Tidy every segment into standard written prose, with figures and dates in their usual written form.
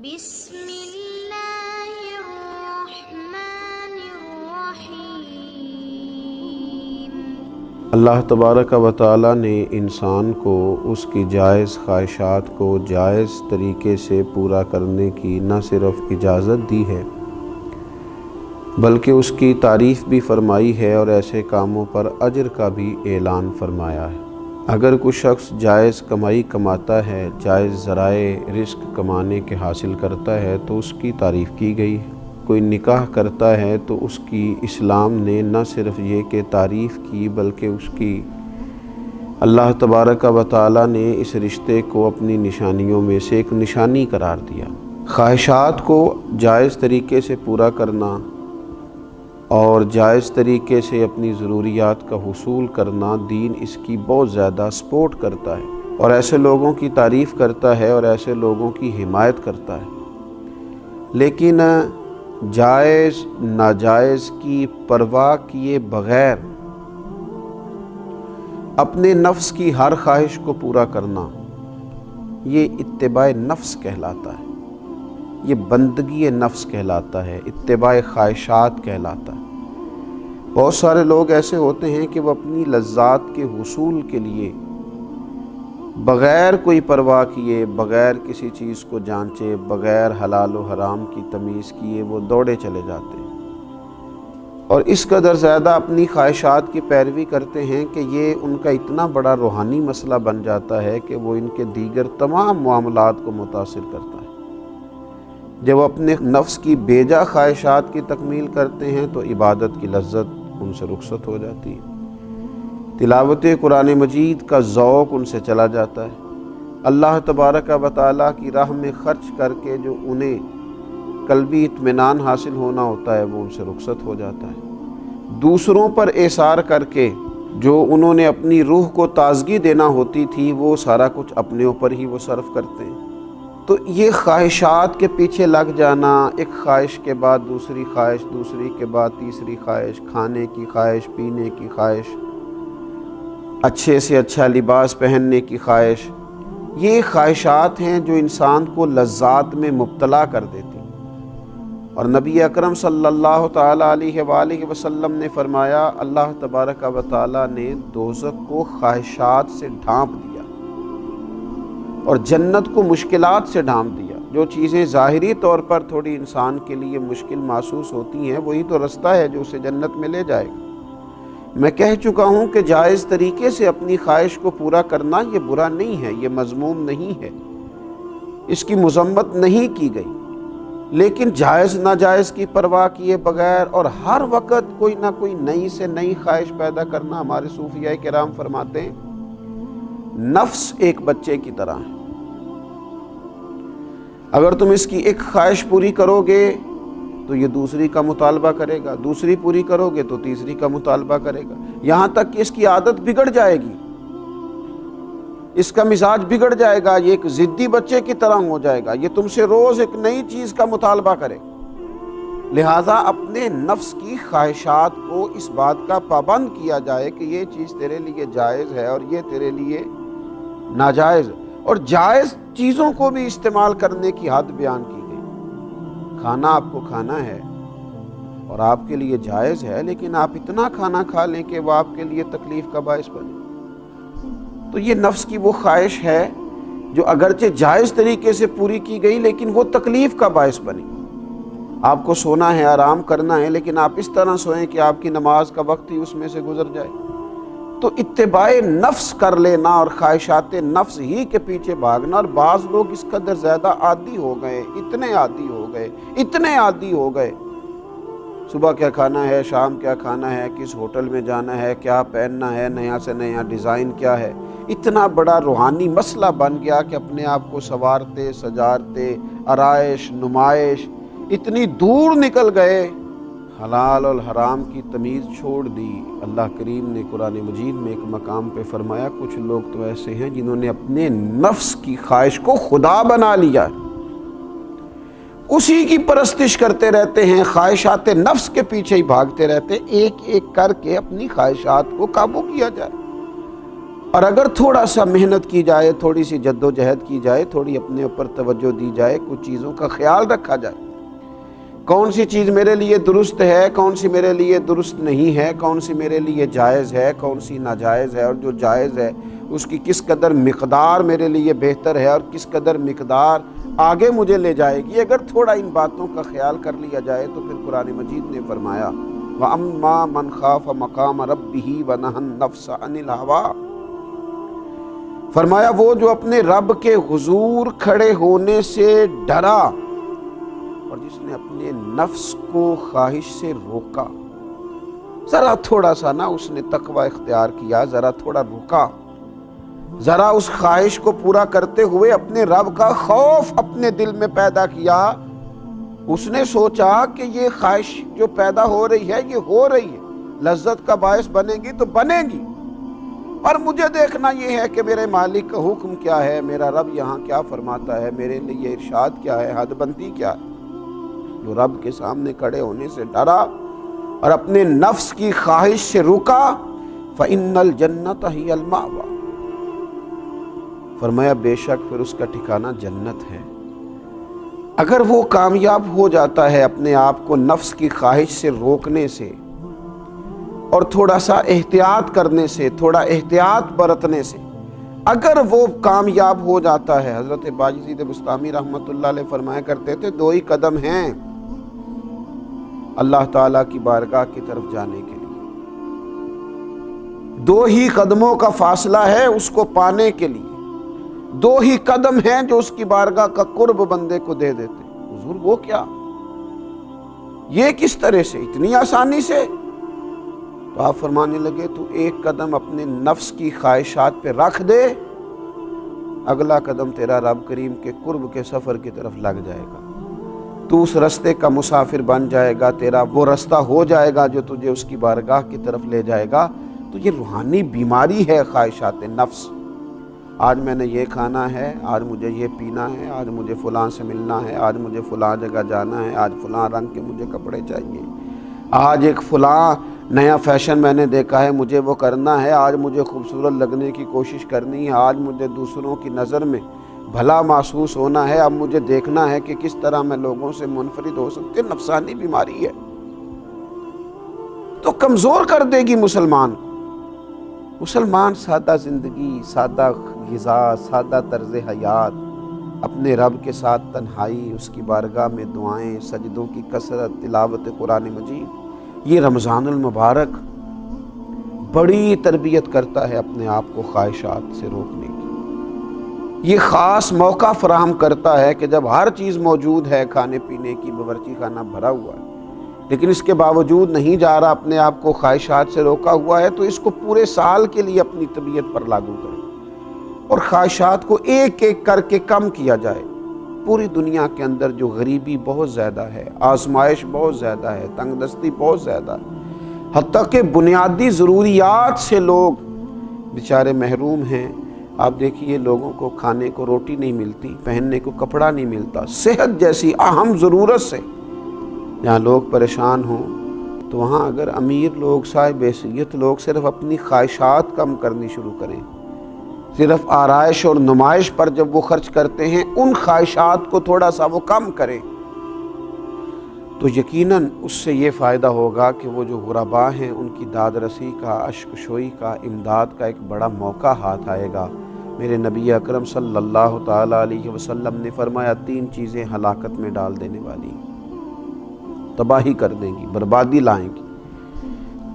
بسم اللہ الرحمن الرحیم۔ اللہ تبارک و تعالیٰ نے انسان کو اس کی جائز خواہشات کو جائز طریقے سے پورا کرنے کی نہ صرف اجازت دی ہے بلکہ اس کی تعریف بھی فرمائی ہے اور ایسے کاموں پر اجر کا بھی اعلان فرمایا ہے۔ اگر کوئی شخص جائز کمائی کماتا ہے، جائز ذرائع رزق کمانے کے حاصل کرتا ہے تو اس کی تعریف کی گئی ہے۔ کوئی نکاح کرتا ہے تو اس کی اسلام نے نہ صرف یہ کہ تعریف کی بلکہ اس کی اللہ تبارک و تعالیٰ نے اس رشتے کو اپنی نشانیوں میں سے ایک نشانی قرار دیا۔ خواہشات کو جائز طریقے سے پورا کرنا اور جائز طریقے سے اپنی ضروریات کا حصول کرنا دین اس کی بہت زیادہ سپورٹ کرتا ہے اور ایسے لوگوں کی تعریف کرتا ہے اور ایسے لوگوں کی حمایت کرتا ہے۔ لیکن جائز ناجائز کی پرواہ کیے بغیر اپنے نفس کی ہر خواہش کو پورا کرنا یہ اتباع نفس کہلاتا ہے، یہ بندگی نفس کہلاتا ہے، اتباع خواہشات کہلاتا ہے۔ بہت سارے لوگ ایسے ہوتے ہیں کہ وہ اپنی لذات کے حصول کے لیے بغیر کوئی پرواہ کیے، بغیر کسی چیز کو جانچے، بغیر حلال و حرام کی تمیز کیے وہ دوڑے چلے جاتے ہیں اور اس قدر زیادہ اپنی خواہشات کی پیروی کرتے ہیں کہ یہ ان کا اتنا بڑا روحانی مسئلہ بن جاتا ہے کہ وہ ان کے دیگر تمام معاملات کو متاثر کرتا ہے۔ جب وہ اپنے نفس کی بیجا خواہشات کی تکمیل کرتے ہیں تو عبادت کی لذت ان سے رخصت ہو جاتی ہے، تلاوت قرآن مجید کا ذوق ان سے چلا جاتا ہے، اللہ تبارک و تعالیٰ کی راہ میں خرچ کر کے جو انہیں قلبی اطمینان حاصل ہونا ہوتا ہے وہ ان سے رخصت ہو جاتا ہے۔ دوسروں پر اثار کر کے جو انہوں نے اپنی روح کو تازگی دینا ہوتی تھی وہ سارا کچھ اپنے اوپر ہی وہ صرف کرتے ہیں۔ تو یہ خواہشات کے پیچھے لگ جانا، ایک خواہش کے بعد دوسری خواہش، دوسری کے بعد تیسری خواہش، کھانے کی خواہش، پینے کی خواہش، اچھے سے اچھا لباس پہننے کی خواہش، یہ خواہشات ہیں جو انسان کو لذات میں مبتلا کر دیتی ہیں۔ اور نبی اکرم صلی اللہ تعالیٰ علیہ وآلہ وسلم نے فرمایا اللہ تبارک و تعالیٰ نے دوزخ کو خواہشات سے ڈھانپ دیا اور جنت کو مشکلات سے ڈھانپ دیا۔ جو چیزیں ظاہری طور پر تھوڑی انسان کے لیے مشکل محسوس ہوتی ہیں وہی تو رستہ ہے جو اسے جنت میں لے جائے گا۔ میں کہہ چکا ہوں کہ جائز طریقے سے اپنی خواہش کو پورا کرنا یہ برا نہیں ہے، یہ مذموم نہیں ہے، اس کی مذمت نہیں کی گئی، لیکن جائز ناجائز کی پرواہ کیے بغیر اور ہر وقت کوئی نہ کوئی نئی سے نئی خواہش پیدا کرنا، ہمارے صوفیاء کرام فرماتے ہیں نفس ایک بچے کی طرح ہے، اگر تم اس کی ایک خواہش پوری کرو گے تو یہ دوسری کا مطالبہ کرے گا، دوسری پوری کرو گے تو تیسری کا مطالبہ کرے گا، یہاں تک کہ اس کی عادت بگڑ جائے گی، اس کا مزاج بگڑ جائے گا، یہ ایک ضدی بچے کی طرح ہو جائے گا، یہ تم سے روز ایک نئی چیز کا مطالبہ کرے گا۔ لہٰذا اپنے نفس کی خواہشات کو اس بات کا پابند کیا جائے کہ یہ چیز تیرے لیے جائز ہے اور یہ تیرے لیے ناجائز ہے، اور جائز چیزوں کو بھی استعمال کرنے کی حد بیان کی گئی۔ کھانا آپ کو کھانا ہے اور آپ کے لیے جائز ہے، لیکن آپ اتنا کھانا کھا لیں کہ وہ آپ کے لیے تکلیف کا باعث بنے، تو یہ نفس کی وہ خواہش ہے جو اگرچہ جائز طریقے سے پوری کی گئی لیکن وہ تکلیف کا باعث بنی۔ آپ کو سونا ہے، آرام کرنا ہے، لیکن آپ اس طرح سوئیں کہ آپ کی نماز کا وقت ہی اس میں سے گزر جائے، تو اتباع نفس کر لینا اور خواہشات نفس ہی کے پیچھے بھاگنا۔ اور بعض لوگ اس قدر زیادہ عادی ہو گئے، اتنے عادی ہو گئے، صبح کیا کھانا ہے، شام کیا کھانا ہے، کس ہوٹل میں جانا ہے، کیا پہننا ہے، نیا سے نیا ڈیزائن کیا ہے، اتنا بڑا روحانی مسئلہ بن گیا کہ اپنے آپ کو سنوارتے سجارتے آرائش نمائش اتنی دور نکل گئے، حلال اور حرام کی تمیز چھوڑ دی۔ اللہ کریم نے قرآن مجید میں ایک مقام پہ فرمایا کچھ لوگ تو ایسے ہیں جنہوں نے اپنے نفس کی خواہش کو خدا بنا لیا، اسی کی پرستش کرتے رہتے ہیں، خواہشات نفس کے پیچھے ہی بھاگتے رہتے ہیں، ایک ایک کر کے اپنی خواہشات کو قابو کیا جائے۔ اور اگر تھوڑا سا محنت کی جائے، تھوڑی سی جد و جہد کی جائے، تھوڑی اپنے اوپر توجہ دی جائے، کچھ چیزوں کا خیال رکھا جائے، کون سی چیز میرے لیے درست ہے، کون سی میرے لیے درست نہیں ہے، کون سی میرے لیے جائز ہے، کون سی ناجائز ہے، اور جو جائز ہے اس کی کس قدر مقدار میرے لیے بہتر ہے اور کس قدر مقدار آگے مجھے لے جائے گی، اگر تھوڑا ان باتوں کا خیال کر لیا جائے تو پھر قرآن مجید نے فرمایا وَأَمَّا مَنْ خَافَ مَقَامَ رَبِّهِ وَنَهَى النَّفْسَ عَنِ الْهَوَىٰ، فرمایا وہ جو اپنے رب کے حضور کھڑے ہونے سے ڈرا اور جس نے اپنے نفس کو خواہش سے روکا، ذرا تھوڑا سا نا اس نے تقوی اختیار کیا، ذرا تھوڑا رکا، ذرا اس خواہش کو پورا کرتے ہوئے اپنے رب کا خوف اپنے دل میں پیدا کیا، اس نے سوچا کہ یہ خواہش جو پیدا ہو رہی ہے یہ ہو رہی ہے، لذت کا باعث بنے گی تو بنے گی، اور مجھے دیکھنا یہ ہے کہ میرے مالک کا حکم کیا ہے، میرا رب یہاں کیا فرماتا ہے، میرے لیے ارشاد کیا ہے، حد بندی کیا ہے۔ جو رب کے سامنے کھڑے ہونے سے ڈرا اور اپنے نفس کی خواہش سے رکا فَإِنَّ الْجَنَّةَ هِيَ الْمَأْوَىٰ، فرمایا بے شک پھر اس کا ٹھکانہ جنت ہے۔ اگر وہ کامیاب ہو جاتا ہے اپنے آپ کو نفس کی خواہش سے روکنے سے اور تھوڑا سا احتیاط کرنے سے، تھوڑا احتیاط برتنے سے اگر وہ کامیاب ہو جاتا ہے، حضرت باجزید بسطامی رحمۃ اللہ علیہ فرمایا کرتے تھے 2 ہی قدم ہیں اللہ تعالیٰ کی بارگاہ کی طرف جانے کے لیے، 2 ہی قدموں کا فاصلہ ہے اس کو پانے کے لیے، 2 ہی قدم ہیں جو اس کی بارگاہ کا قرب بندے کو دے دیتے۔ حضور وہ کیا، یہ کس طرح سے، اتنی آسانی سے؟ تو آپ فرمانے لگے تو 1 قدم اپنے نفس کی خواہشات پہ رکھ دے، اگلا قدم تیرا رب کریم کے قرب کے سفر کی طرف لگ جائے گا، تو اس رستے کا مسافر بن جائے گا، تیرا وہ رستہ ہو جائے گا جو تجھے اس کی بارگاہ کی طرف لے جائے گا۔ تو یہ روحانی بیماری ہے خواہشات نفس، آج میں نے یہ کھانا ہے، آج مجھے یہ پینا ہے، آج مجھے فلاں سے ملنا ہے، آج مجھے فلاں جگہ جانا ہے، آج فلاں رنگ کے مجھے کپڑے چاہیے، آج ایک فلاں نیا فیشن میں نے دیکھا ہے مجھے وہ کرنا ہے، آج مجھے خوبصورت لگنے کی کوشش کرنی ہے، آج مجھے دوسروں کی نظر میں بھلا محسوس ہونا ہے، اب مجھے دیکھنا ہے کہ کس طرح میں لوگوں سے منفرد ہو سکتے۔ نفسانی بیماری ہے تو کمزور کر دے گی مسلمان کو۔ مسلمان سادہ زندگی، سادہ غذا، سادہ طرز حیات، اپنے رب کے ساتھ تنہائی، اس کی بارگاہ میں دعائیں، سجدوں کی کثرت، تلاوت قرآن مجید، یہ رمضان المبارک بڑی تربیت کرتا ہے اپنے آپ کو خواہشات سے روکنے کی۔ یہ خاص موقع فراہم کرتا ہے کہ جب ہر چیز موجود ہے، کھانے پینے کی باورچی خانہ بھرا ہوا ہے، لیکن اس کے باوجود نہیں جا رہا، اپنے آپ کو خواہشات سے روکا ہوا ہے، تو اس کو پورے سال کے لیے اپنی طبیعت پر لاگو کریں اور خواہشات کو ایک ایک کر کے کم کیا جائے۔ پوری دنیا کے اندر جو غریبی بہت زیادہ ہے، آزمائش بہت زیادہ ہے، تنگ دستی بہت زیادہ ہے، حتیٰ کہ بنیادی ضروریات سے لوگ بیچارے محروم ہیں۔ آپ دیکھیے لوگوں کو کھانے کو روٹی نہیں ملتی، پہننے کو کپڑا نہیں ملتا، صحت جیسی اہم ضرورت سے جہاں لوگ پریشان ہوں، تو وہاں اگر امیر لوگ، صاحب حیثیت لوگ صرف اپنی خواہشات کم کرنی شروع کریں، صرف آرائش اور نمائش پر جب وہ خرچ کرتے ہیں، ان خواہشات کو تھوڑا سا وہ کم کریں، تو یقیناً اس سے یہ فائدہ ہوگا کہ وہ جو غرباء ہیں ان کی داد رسی کا، اشک شوئی کا، امداد کا ایک بڑا موقع ہاتھ آئے گا۔ میرے نبی اکرم صلی اللہ تعالیٰ علیہ وسلم نے فرمایا 3 چیزیں ہلاکت میں ڈال دینے والی، تباہی کر دیں گی، بربادی لائیں گی۔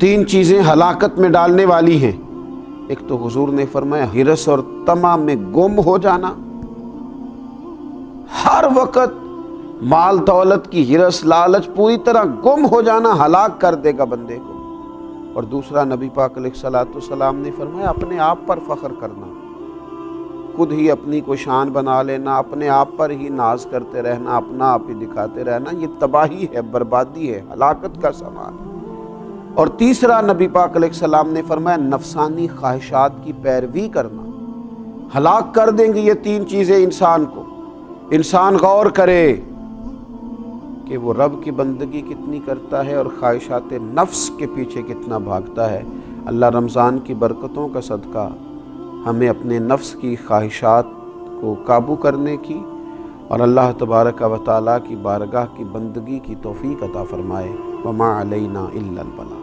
3 چیزیں ہلاکت میں ڈالنے والی ہیں۔ ایک تو حضور نے فرمایا ہرس اور طمع میں گم ہو جانا، ہر وقت مال دولت کی ہرس لالچ پوری طرح گم ہو جانا ہلاک کر دے گا بندے کو۔ اور دوسرا نبی پاک علیہ الصلوۃ والسلام نے فرمایا اپنے آپ پر فخر کرنا، خود ہی اپنی کو شان بنا لینا، اپنے آپ پر ہی ناز کرتے رہنا، اپنا آپ ہی دکھاتے رہنا، یہ تباہی ہے، بربادی ہے، ہلاکت کا سامان۔ اور تیسرا نبی پاک علیہ السلام نے فرمایا نفسانی خواہشات کی پیروی کرنا، ہلاک کر دیں گے یہ 3 چیزیں انسان کو۔ انسان غور کرے کہ وہ رب کی بندگی کتنی کرتا ہے اور خواہشات نفس کے پیچھے کتنا بھاگتا ہے۔ اللہ رمضان کی برکتوں کا صدقہ ہمیں اپنے نفس کی خواہشات کو قابو کرنے کی اور اللہ تبارک و تعالیٰ کی بارگاہ کی بندگی کی توفیق عطا فرمائے۔ وما علینا الا البلاغ۔